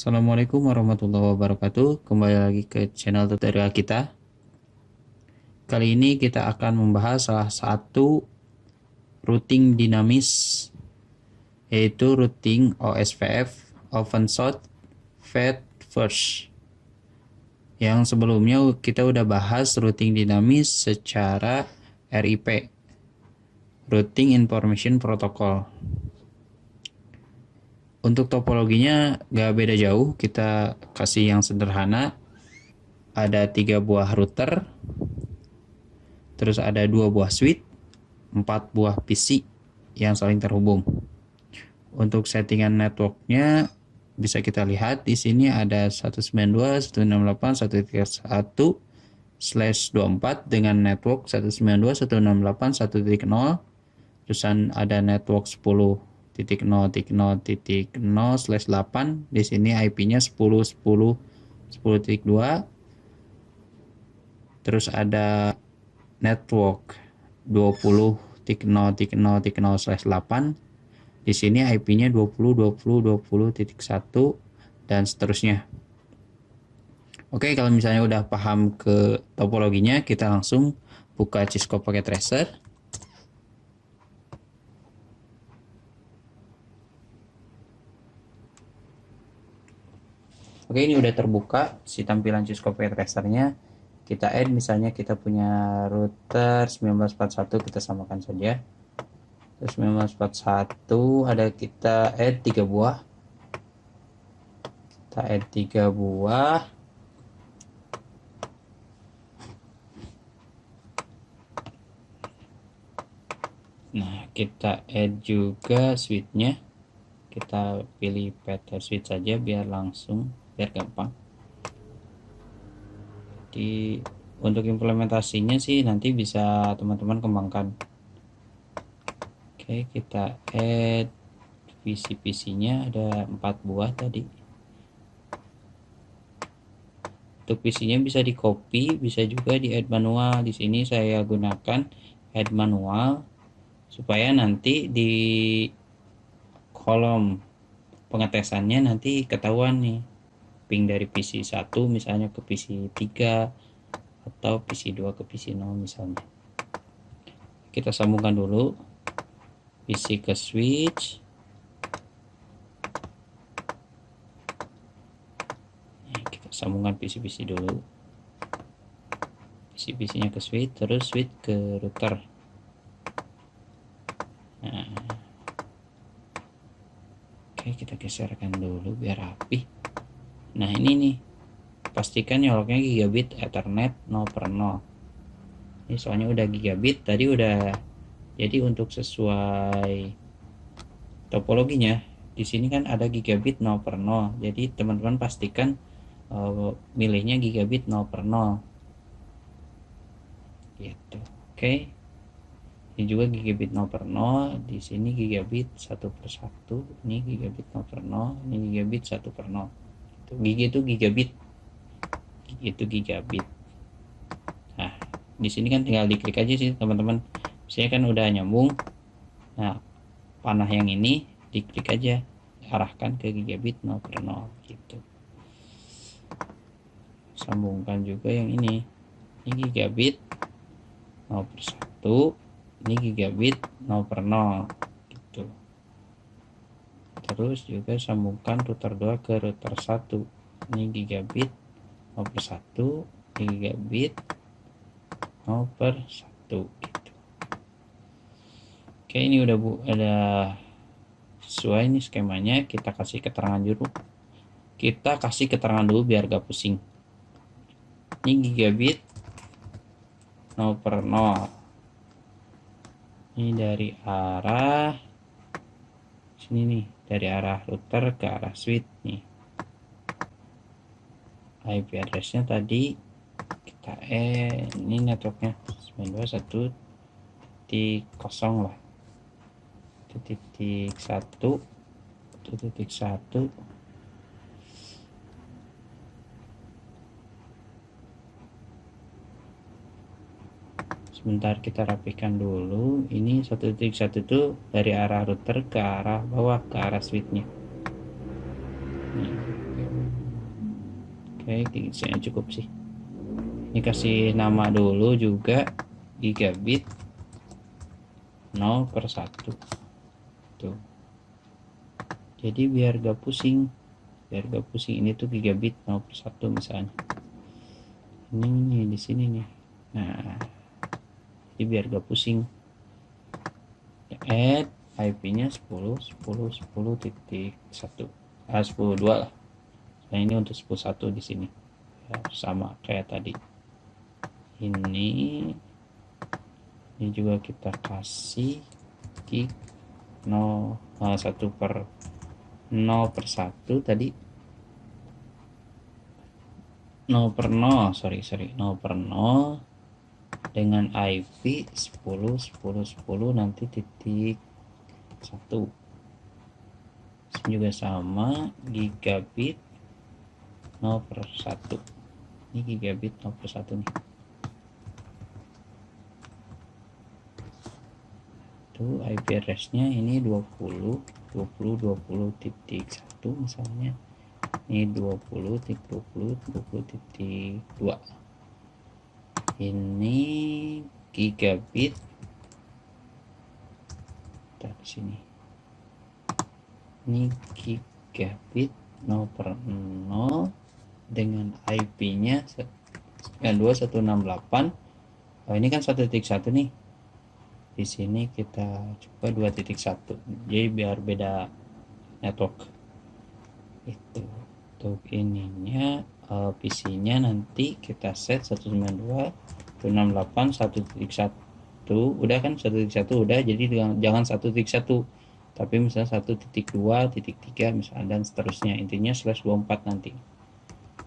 Assalamualaikum warahmatullahi wabarakatuh. Kembali lagi ke channel tutorial kita. Kali ini kita akan membahas salah satu routing dinamis, yaitu routing OSPF OpenShot Fast First. Yang sebelumnya kita udah bahas routing dinamis secara RIP, Routing Information Protocol. Untuk topologinya gak beda jauh, kita kasih yang sederhana. Ada 3 buah router, terus ada 2 buah switch, 4 buah PC yang saling terhubung. Untuk settingan networknya bisa kita lihat di sini ada 192.168.1.1/24 dengan network 192.168.1.0. Terusan ada network 10.0.0.0/8. Di sini IP-nya 10.10.10.2. Terus ada network 20.0.0.0/8. Di sini IP-nya 20.20.20.1 dan seterusnya. Oke, kalau misalnya udah paham ke topologinya, kita langsung buka Cisco Packet Tracer. Oke, ini udah terbuka si tampilan Cisco Packet Tracer-nya. Kita add, misalnya kita punya router 1941, kita samakan saja. Terus 1941 ada, kita add 3 buah. Kita add 3 buah. Nah, kita add juga switch-nya. Kita pilih pattern switch saja biar langsung, biar gampang. Jadi untuk implementasinya sih nanti bisa teman-teman kembangkan. Oke, kita add PC-nya ada 4 buah tadi. Untuk PC-nya bisa di copy, bisa juga di add manual. Di sini saya gunakan add manual supaya nanti di kolom pengetesannya nanti ketahuan nih ping dari PC 1 misalnya ke PC 3 atau PC 2 ke PC 0 misalnya. Kita sambungkan dulu PC ke switch. Kita sambungkan PC dulu. PC-nya ke switch, terus switch ke router. Nah, oke, kita geserkan dulu biar rapi. Nah, ini nih, pastikan nyoloknya gigabit Ethernet 0/0. Ini soalnya udah gigabit tadi udah. Jadi untuk sesuai topologinya di sini kan ada gigabit 0/0. Jadi teman-teman pastikan milihnya gigabit 0/0 gitu. Oke, ini juga gigabit 0/0. Di sini gigabit 1/1. Ini gigabit 0/0. Ini gigabit 1/0. Gigi itu gigabit, itu gigabit. Nah, di sini kan tinggal diklik aja sih teman-teman. Saya kan udah nyambung. Nah, panah yang ini diklik aja, arahkan ke gigabit 0/0 gitu. Sambungkan juga yang ini gigabit 0/1, ini gigabit 0/0 gitu. Terus juga sambungkan router 2 ke router 1. Ini gigabit 0/1, gigabit 0/1 gitu. Oke, ini udah ada sesuai nih skemanya. Kita kasih keterangan dulu. Kita kasih keterangan dulu biar gak pusing. Ini gigabit 0/0. Ini dari arah sini nih, dari arah router ke arah switch nih. IP addressnya tadi kita ini networknya 921.0 lah. titik 1 sebentar, kita rapikan dulu. Ini 1.1 itu dari arah router ke arah bawah, ke arah switchnya. Oke, saya cukup sih. Ini kasih nama dulu juga gigabit 0/1 tuh. Jadi biar gak pusing, ini tuh gigabit 0/1 misalnya. Ini di sini nih. Nah, jadi biar gak pusing. Add IP-nya 10.10.10.1 10.2 lah. Nah, ini untuk 10.1 di sini. Ya, sama kayak tadi. Ini juga kita kasih gig 1/1 tadi 0/0 dengan IP 10.10.10 nanti titik 1. Ini juga sama gigabit 0/1. Ini gigabit 0/1 nih. Tuh IP address-nya ini 20.20.20.1 misalnya. Ini 20.20.20.2. Ini gigabit di sini. Ini gigabit 0/0 dengan IP-nya 92.168. Oh, ini kan 1.1 nih. Di sini kita coba 2.1. Jadi biar beda network. Itu untuk ininya PC-nya nanti kita set 192.168.1.1. Udah kan 1.1 udah, jadi jangan 1.1 tapi misalnya 1.2.3 misalnya dan seterusnya, intinya /24 nanti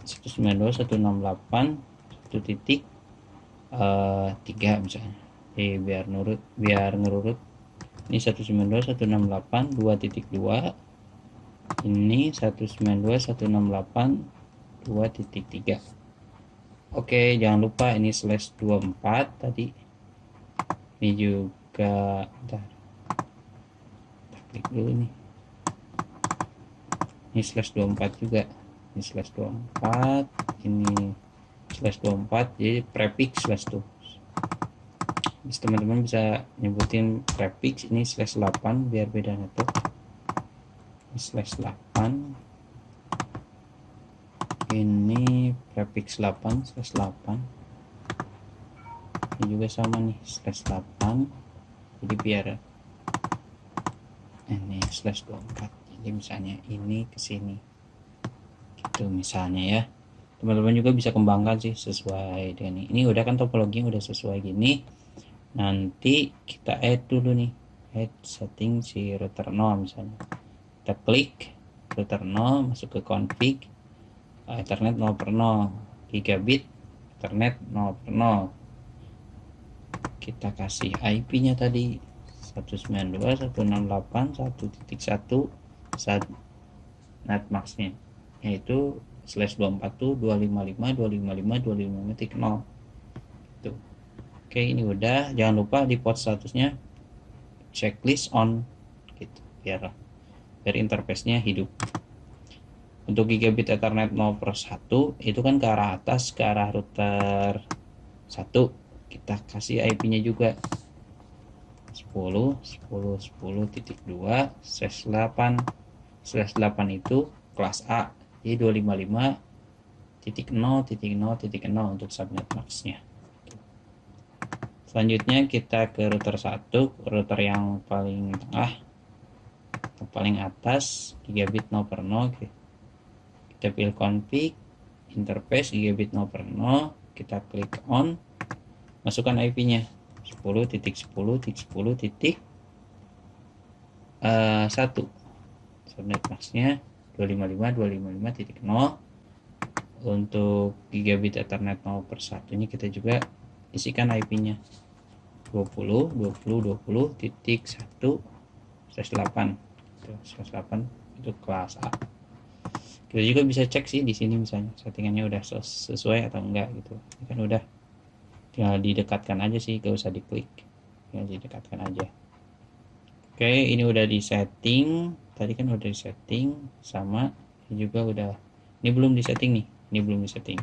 192.168.1.3 misalnya. Jadi biar nurut ini 192.168.2.2, ini 192.168.2.3. Oke, jangan lupa ini /24 tadi. Ini juga bentar, kita klik dulu nih. Ini /24 juga. Ini /24, ini /24, jadi prefix /tuh. Jadi teman-teman bisa nyebutin prefix ini /8 biar beda network. Ini /8, ini prefix 8 /8, ini juga sama nih /8, jadi biar ini /24. Jadi misalnya ini ke sini gitu misalnya ya. Teman-teman juga bisa kembangkan sih sesuai dengan ini. Udah kan topologinya udah sesuai gini. Nanti kita add dulu nih, add setting si router 0 misalnya. Kita klik router 0, masuk ke config, Ethernet 0/0, gigabit Ethernet 0/0. Kita kasih IP-nya tadi 192.168.1.1 netmax-nya, yaitu /24 tuh 255.255.255.0 itu. Oke, ini udah. Jangan lupa di port statusnya checklist on gitu biar interface-nya hidup. Untuk gigabit Ethernet 0/1 itu kan ke arah atas, ke arah router 1. Kita kasih IP-nya juga 10.10.10.2/8 itu kelas A, jadi 255.0.0.0 untuk subnet max-nya. Selanjutnya kita ke router 1, router yang paling tengah, paling atas, gigabit 0/0. Kita pilih config, interface gigabit 0/0, kita klik on, masukkan IP-nya 10.10.10.1. Subnet max-nya 255.255.0. Untuk gigabit Ethernet 0/1 nya kita juga isikan IP-nya 20.20.20.1/8. 8 itu kelas A. Kita juga bisa cek sih di sini misalnya settingannya udah sesuai atau enggak gitu. Ini kan udah, tinggal didekatkan aja sih, gak usah diklik, tinggal didekatkan aja. Oke, ini udah di setting, tadi kan udah di setting, sama ini juga udah, ini belum di setting nih, ini belum disetting.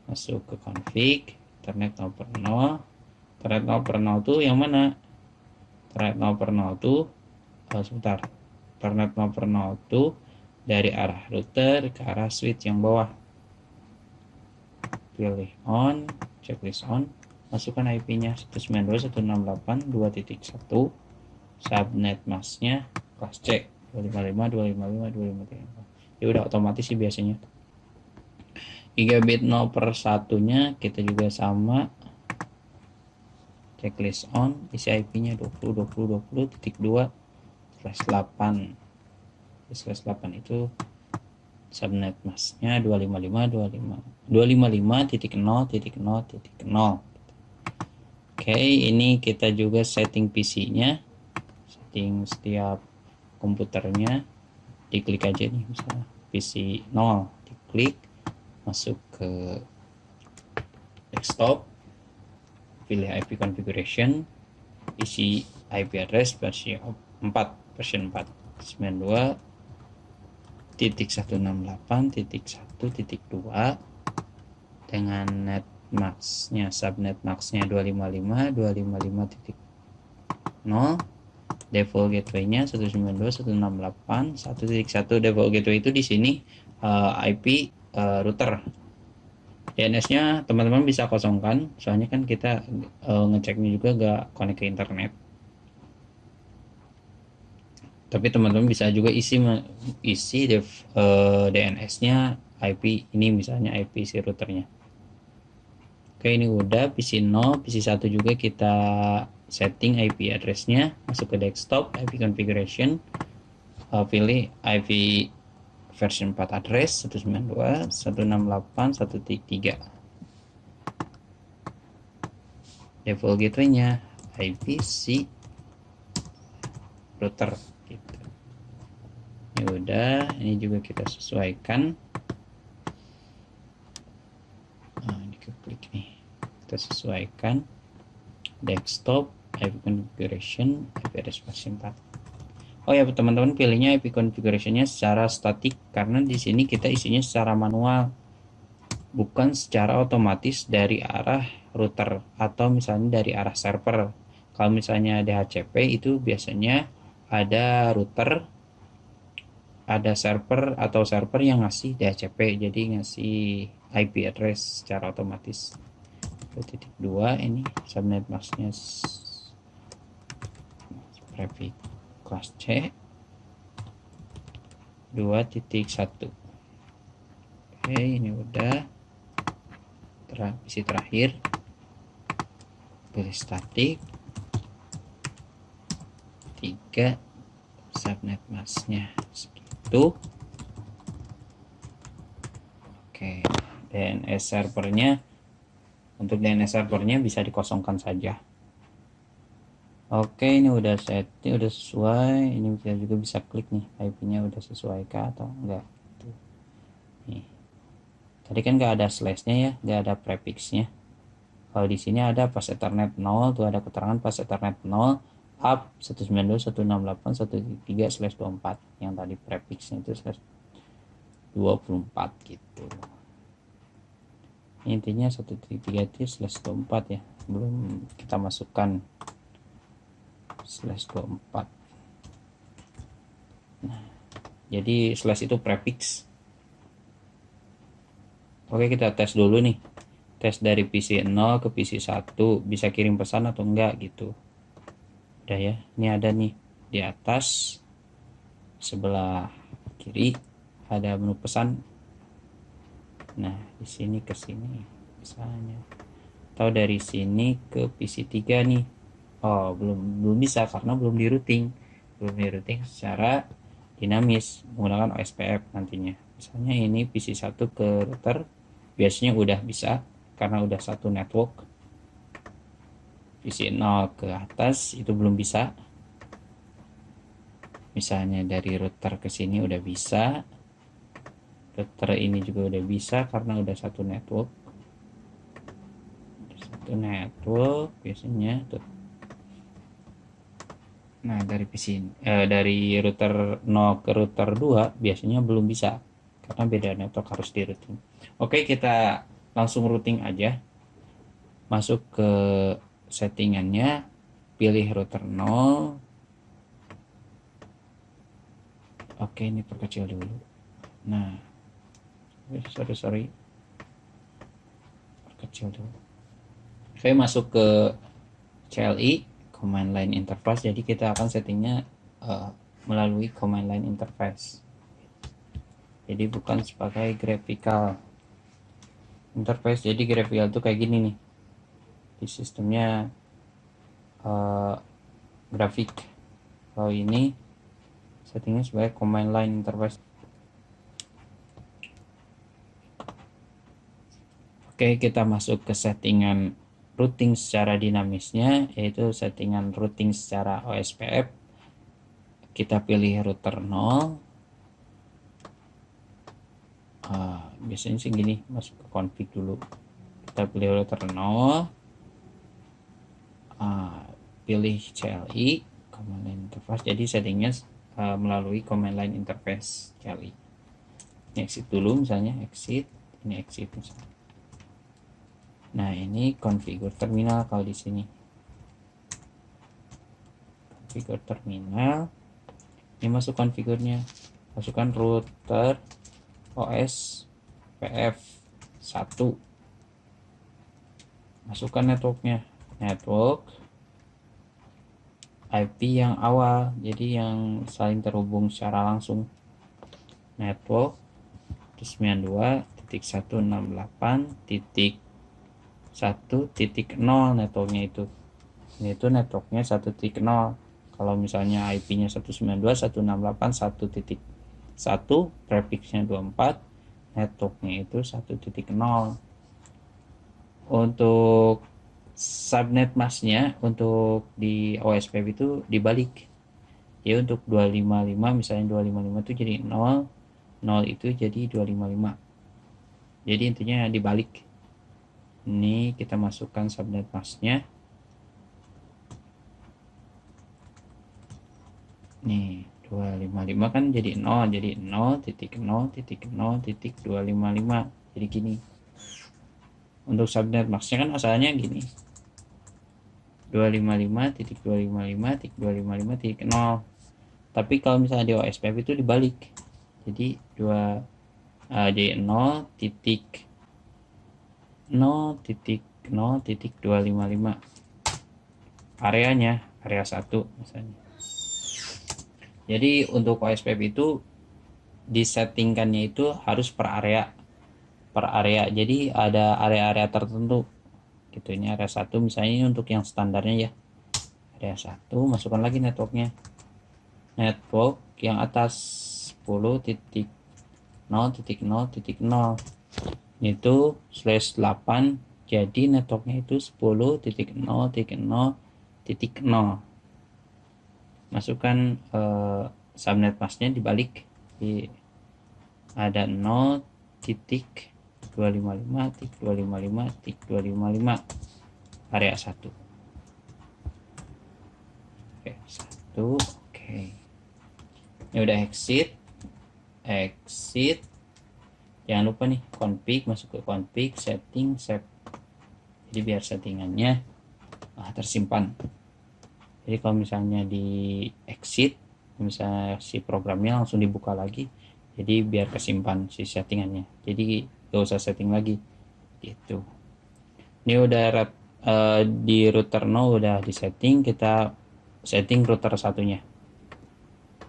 Masuk ke config, Ethernet 0/0. Ethernet 0/0 tuh yang mana? Ethernet 0/0 tuh sebentar. Ethernet 0/0 tuh dari arah router ke arah switch yang bawah. Pilih on, checklist on, masukkan IP-nya 192.168.2.1, subnet masknya kelas C 255.255.255. Ya udah otomatis sih biasanya. Gigabit 0/1 nya kita juga sama, checklist on, isi IP-nya 20.20.20.2/8. 8 itu subnet masknya 255.0.0.0.0. Oke, ini kita juga setting PC-nya, setting setiap komputernya. Diklik aja nih, misalnya PC 0, diklik, masuk ke desktop, pilih IP configuration, isi IP address versi 4, version 4, 92.168.1.2 dengan net max-nya, subnet max-nya 255.255.0, default gateway-nya 192.168.1.1. Default gateway itu di sini IP router. DNS-nya teman-teman bisa kosongkan, soalnya kan kita ngeceknya juga gak connect ke internet. Tapi teman-teman bisa juga isi DNS-nya IP ini, misalnya IP si routernya. Oke, ini udah PC 0, PC 1 juga kita setting IP address-nya, masuk ke desktop, IP configuration, pilih IP version 4 address 192.168.1.3. Default gateway-nya IP si router gitu. Ya udah, ini juga kita sesuaikan. Ini klik nih, kita sesuaikan desktop, IP configuration, IP address version 4. Oh ya teman-teman, pilihnya IP configuration-nya secara statik karena di sini kita isinya secara manual, bukan secara otomatis dari arah router atau misalnya dari arah server. Kalau misalnya DHCP itu biasanya ada router, ada server atau server yang ngasih DHCP, jadi ngasih IP address secara otomatis. 2.2 ini subnet masknya prefix kelas C 2.1. Oke, ini udah PC terakhir, pilih statik 3, subnet masknya segitu. Oke, DNS servernya, untuk DNS servernya bisa dikosongkan saja. Oke, ini udah setting, udah sesuai. Ini kita juga bisa klik nih, IP-nya udah sesuai kah atau enggak. Nih, tadi kan nggak ada slashnya ya, nggak ada prefixnya. Kalau di sini ada pas Ethernet 0, tuh ada keterangan pas Ethernet 0 up 192.168.1.3/24, yang tadi prefixnya itu /24 gitu. Intinya 1.3 itu /24 ya, belum kita masukkan /24. Nah, jadi slash itu prefix. Oke, kita tes dulu nih, tes dari PC 0 ke PC 1 bisa kirim pesan atau enggak gitu. Udah ya, ini ada nih di atas sebelah kiri ada menu pesan. Nah, di sini ke sini misalnya, atau dari sini ke PC 3 nih. Oh, belum bisa karena belum di routing secara dinamis menggunakan OSPF nantinya. Misalnya ini PC 1 ke router biasanya udah bisa karena udah satu network. PC 0 ke atas itu belum bisa. Misalnya dari router ke sini udah bisa, router ini juga udah bisa karena udah satu network. Biasanya tuh. Nah, dari PC dari router 0 ke router 2 biasanya belum bisa karena beda network harus di routing. Oke, kita langsung routing aja. Masuk ke settingannya, pilih router 0. Oke, ini perkecil dulu. Nah, sorry, perkecil dulu. Oke, masuk ke CLI, command line interface. Jadi kita akan settingnya melalui command line interface. Jadi bukan sebagai graphical interface. Jadi graphical itu kayak gini nih. Di sistemnya grafik. Kalau ini settingnya sebagai command line interface. Oke, kita masuk ke settingan routing secara dinamisnya, yaitu settingan routing secara OSPF. Kita pilih router 0. Biasanya sih gini, masuk ke config dulu. Kita pilih router 0. Pilih CLI, command line interface. Jadi settingnya melalui command line interface CLI. Ini exit dulu misalnya, exit. Ini exit misalnya. Nah, ini configure terminal kalau di sini. Configure terminal. Ini masuk configure-nya. Masukkan router OS PF 1. Masukkan networknya. Network IP yang awal, jadi yang saling terhubung secara langsung. Network 92.168.1.0 networknya itu. Ini itu networknya 1.0. Kalau misalnya IP-nya 192.168.1.1, prefixnya 24, networknya itu 1.0. Untuk subnet masknya untuk di OSPF itu dibalik. Ya, untuk 255 misalnya 255 itu jadi 0, 0 itu jadi 255. Jadi intinya dibalik. Ini kita masukkan subnet masknya. Nih, 255 kan jadi 0, jadi 0.0.0.255. Jadi gini. Untuk subnet masknya kan asalnya gini. 255.255.255.0. Tapi kalau misalnya di OSPF itu dibalik. Jadi 0.0.0.255 areanya, area 1 misalnya. Jadi untuk OSPF itu disettingkannya itu harus per area. Jadi ada area-area tertentu. Gitu, ini area 1 misalnya, ini untuk yang standarnya ya. Area 1, masukkan lagi networknya. Network yang atas 10.0.0.0 itu /8, jadi networknya itu 10.0.0.0. Masukkan subnet masknya dibalik, ada 0.255.255.255 area 1. Oke, 1. Oke. Ini udah exit. Jangan lupa nih config, masuk ke config, setting, save. Jadi biar settingannya tersimpan. Jadi kalau misalnya di exit, misalnya si programnya langsung dibuka lagi, jadi biar kesimpan si settingannya. Jadi gak usah setting lagi gitu. Ini udah di router 0 udah disetting. Kita setting router satunya.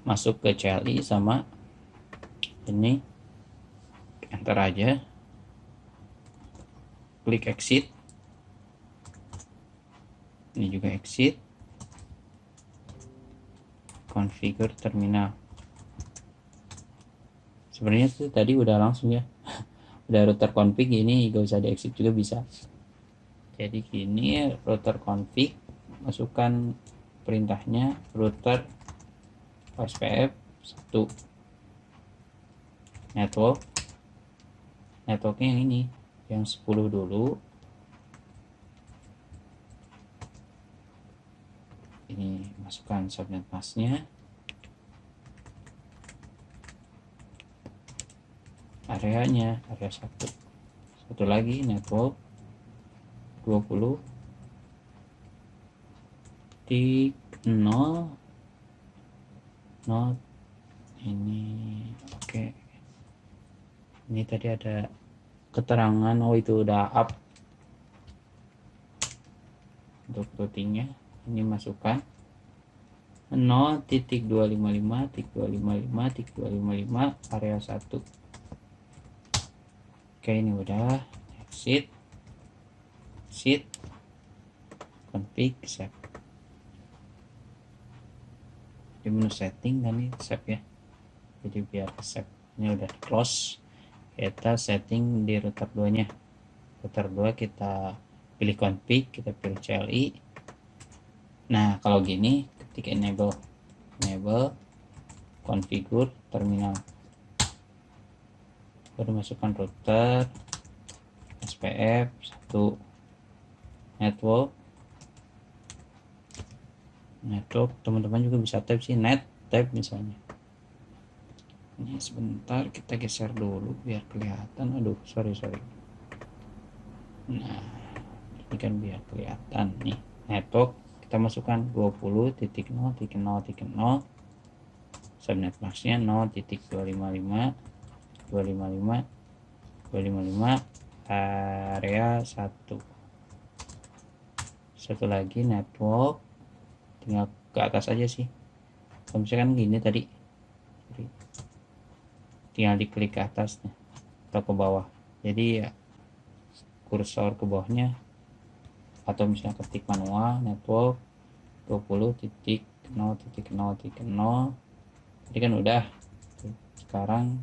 Masuk ke CLI sama ini, enter aja, klik exit. Ini juga exit, configure terminal. Sebenarnya tuh tadi udah langsung ya. Udah router config, ini gak usah di exit juga bisa. Jadi gini, router config, masukkan perintahnya router OSPF 1. Networknya yang ini, yang 10 dulu. Ini masukkan subnet masknya. areanya, area 1. Satu lagi network 20 titik 0 0 ini. Oke, ini tadi ada keterangan, oh itu udah up untuk routingnya. Ini masukkan 0.255.255.255 area 1. Oke, ini udah. Exit config save di menu setting, dan ini save ya, jadi biar save. Ini udah di close. Kita setting di router 2 nya. Router 2 kita pilih config, kita pilih CLI. Nah kalau gini, ketik enable configure terminal, baru masukkan router, SPF 1, network. Teman-teman juga bisa type sih, net type misalnya. Ini sebentar kita geser dulu biar kelihatan. Aduh, sorry. Nah ini kan biar kelihatan nih, network kita masukkan 20.0.0.0, subnet masknya 0.255 area 1. Satu lagi network, tinggal ke atas aja sih. Kalau misalkan gini tadi, tinggal diklik ke atasnya atau ke bawah, jadi ya kursor ke bawahnya, atau misalnya ketik manual network 20.0.0.0. Jadi kan udah. Sekarang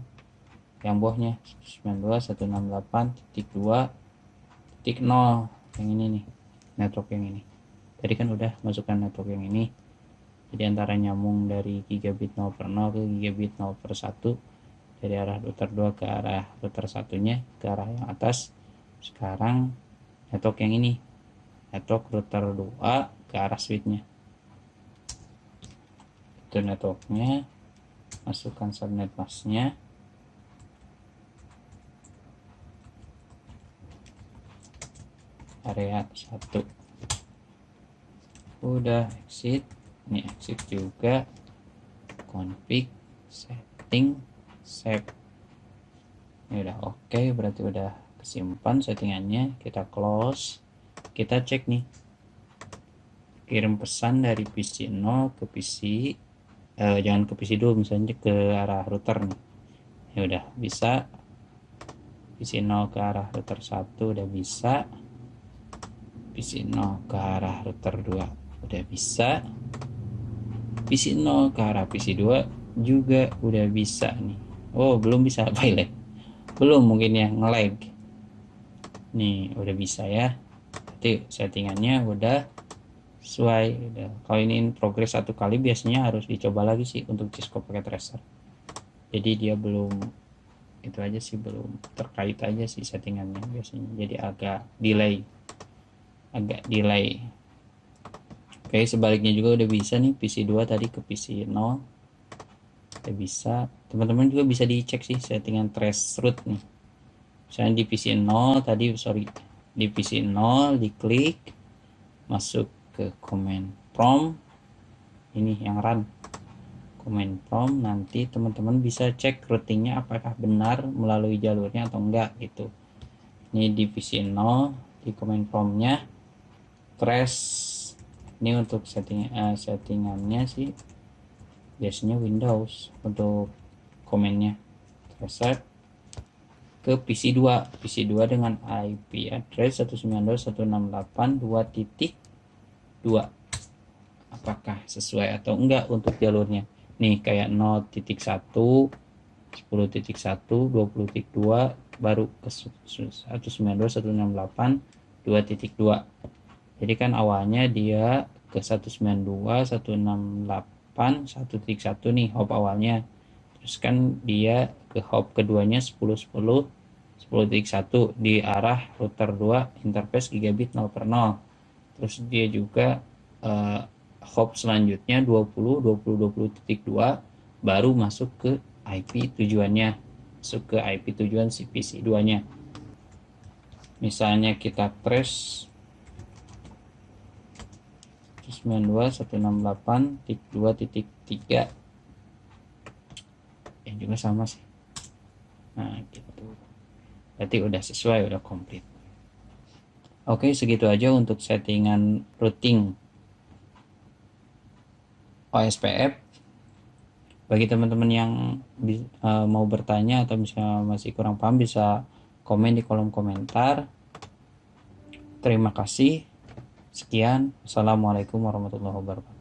yang bawahnya 192.168.2.0 yang ini nih, network yang ini. Tadi kan udah masukkan network yang ini, jadi antara nyambung dari gigabit 0 per 0 ke gigabit 0 per 1, dari arah router 2 ke arah router satunya ke arah yang atas. Sekarang network yang ini, network router 2 ke arah switchnya, itu networknya. Masukkan subnet masknya, area 1. Udah exit. Ini exit juga, config, setting, save. Ini udah oke, berarti udah kesimpan settingannya. Kita close, kita cek nih, kirim pesan dari PC 0 ke PC, jangan ke PC dulu, misalnya ke arah router nih. Ya udah bisa. PC 0 ke arah router 1 udah bisa. PC 0 ke arah router 2 udah bisa. PC 0 ke arah PC 2 juga udah bisa nih. Oh belum bisa pilot, belum, mungkin ya nge-lag. Nih udah bisa ya. Jadi settingannya udah sesuai. Kalau ini in progress 1 kali, biasanya harus dicoba lagi sih untuk Cisco pakai tracer. Jadi dia belum, itu aja sih, belum terkait aja sih settingannya biasanya, jadi agak delay. Oke, sebaliknya juga udah bisa nih, PC 2 tadi ke PC 0 udah bisa. Teman-teman juga bisa dicek sih settingan trace route nih. Misalnya di PC 0 tadi, di PC 0 diklik, masuk ke command prompt, ini yang run command prompt. Nanti teman-teman bisa cek routingnya apakah benar melalui jalurnya atau enggak gitu. Ini di PC 0, di command promptnya trace. Ini untuk settingannya sih biasanya Windows untuk komennya. Reset ke PC 2 dengan IP address 192.168.2.2. apakah sesuai atau enggak untuk jalurnya nih, kayak 0.1, 10.1, 20.2, baru ke 192.168.2.2. jadi kan awalnya dia ke 192, 168, 1.1 nih hop awalnya. Terus kan dia ke hop keduanya 10.10, 10.1 di arah router 2 interface gigabit 0 per 0. Terus dia juga hop selanjutnya 20, 20.2 baru masuk ke IP tujuannya. masuk ke IP tujuan si PC 2 nya. Misalnya kita trace 92.168.2.3 yang juga sama sih. Nah gitu, berarti udah sesuai, udah komplit. Oke, segitu aja untuk settingan routing OSPF. Bagi teman-teman yang mau bertanya atau misalnya masih kurang paham, bisa komen di kolom komentar. Terima kasih. Sekian. Assalamualaikum warahmatullahi wabarakatuh.